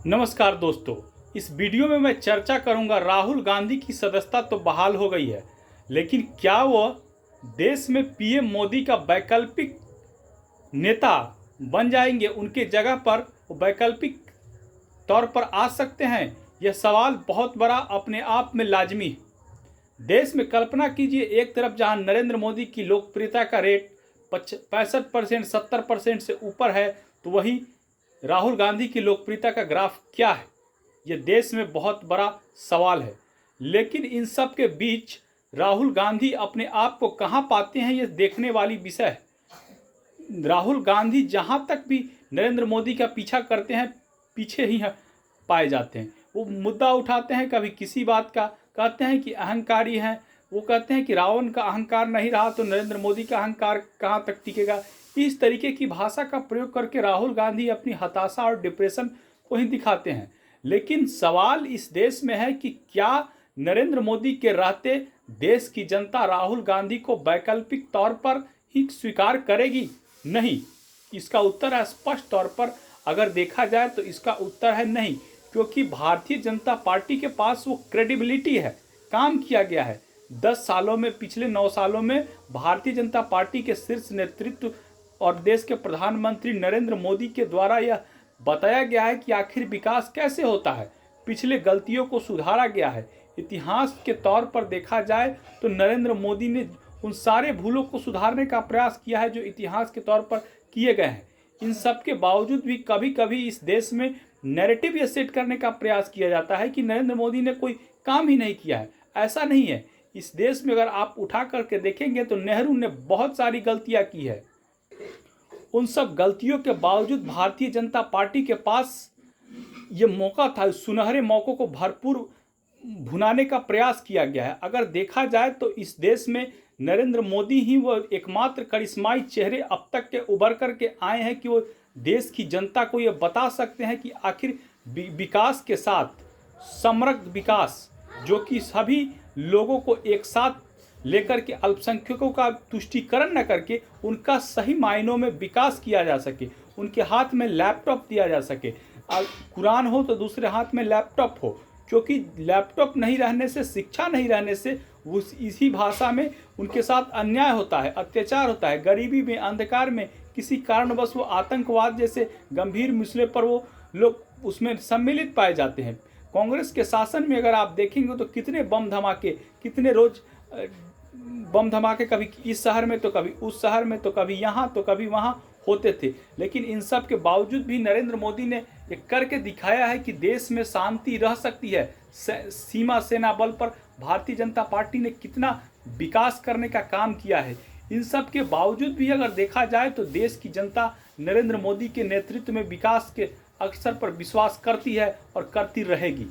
नमस्कार दोस्तों, इस वीडियो में मैं चर्चा करूंगा राहुल गांधी की सदस्यता तो बहाल हो गई है, लेकिन क्या वह देश में पीएम मोदी का वैकल्पिक नेता बन जाएंगे? उनके जगह पर वैकल्पिक तौर पर आ सकते हैं? यह सवाल बहुत बड़ा अपने आप में लाजमी है। देश में कल्पना कीजिए, एक तरफ जहां नरेंद्र मोदी की लोकप्रियता का रेट 65% 70% से ऊपर है, तो वहीं राहुल गांधी की लोकप्रियता का ग्राफ क्या है? यह देश में बहुत बड़ा सवाल है। लेकिन इन सब के बीच राहुल गांधी अपने आप को कहां पाते हैं, यह देखने वाली विषय है। राहुल गांधी जहां तक भी नरेंद्र मोदी का पीछा करते हैं, पीछे ही पाए जाते हैं। वो मुद्दा उठाते हैं, कभी किसी बात का कहते हैं कि अहंकारी हैं। वो कहते हैं कि रावण का अहंकार नहीं रहा तो नरेंद्र मोदी का अहंकार कहाँ तक टिकेगा। इस तरीके की भाषा का प्रयोग करके राहुल गांधी अपनी हताशा और डिप्रेशन को ही दिखाते हैं। लेकिन सवाल इस देश में है कि क्या नरेंद्र मोदी के रहते देश की जनता राहुल गांधी को वैकल्पिक तौर पर ही स्वीकार करेगी? नहीं। इसका उत्तर है स्पष्ट तौर पर अगर देखा जाए तो इसका उत्तर है नहीं, क्योंकि भारतीय जनता पार्टी के पास वो क्रेडिबिलिटी है। काम किया गया है 10 सालों में, पिछले 9 सालों में भारतीय जनता पार्टी के शीर्ष नेतृत्व और देश के प्रधानमंत्री नरेंद्र मोदी के द्वारा यह बताया गया है कि आखिर विकास कैसे होता है। पिछले गलतियों को सुधारा गया है। इतिहास के तौर पर देखा जाए तो नरेंद्र मोदी ने उन सारे भूलों को सुधारने का प्रयास किया है जो इतिहास के तौर पर किए गए हैं। इन सब के बावजूद भी कभी कभी इस देश में नैरेटिव ये सेट करने का प्रयास किया जाता है कि नरेंद्र मोदी ने कोई काम ही नहीं किया है। ऐसा नहीं है। इस देश में अगर आप उठा करके देखेंगे तो नेहरू ने बहुत सारी गलतियां की है। उन सब गलतियों के बावजूद भारतीय जनता पार्टी के पास ये मौका था, सुनहरे मौकों को भरपूर भुनाने का प्रयास किया गया है। अगर देखा जाए तो इस देश में नरेंद्र मोदी ही वो एकमात्र करिश्माई चेहरे अब तक के उभर करके आए हैं कि वो देश की जनता को ये बता सकते हैं कि आखिर विकास के साथ समग्र विकास, जो कि सभी लोगों को एक साथ लेकर के अल्पसंख्यकों का तुष्टीकरण न करके उनका सही मायनों में विकास किया जा सके। उनके हाथ में लैपटॉप दिया जा सके। कुरान हो तो दूसरे हाथ में लैपटॉप हो, क्योंकि लैपटॉप नहीं रहने से, शिक्षा नहीं रहने से उस इसी भाषा में उनके साथ अन्याय होता है, अत्याचार होता है। गरीबी में, अंधकार में, किसी कारणवश वो आतंकवाद जैसे गंभीर मसले पर वो लोग उसमें सम्मिलित पाए जाते हैं। कांग्रेस के शासन में अगर आप देखेंगे तो कितने बम धमाके, कितने रोज बम धमाके, कभी इस शहर में तो कभी उस शहर में, तो कभी यहाँ तो कभी वहाँ होते थे। लेकिन इन सब के बावजूद भी नरेंद्र मोदी ने ये करके दिखाया है कि देश में शांति रह सकती है। सीमा सेना बल पर भारतीय जनता पार्टी ने कितना विकास करने का काम किया है। इन सब के बावजूद भी अगर देखा जाए तो देश की जनता नरेंद्र मोदी के नेतृत्व में विकास के अवसर पर विश्वास करती है और करती रहेगी।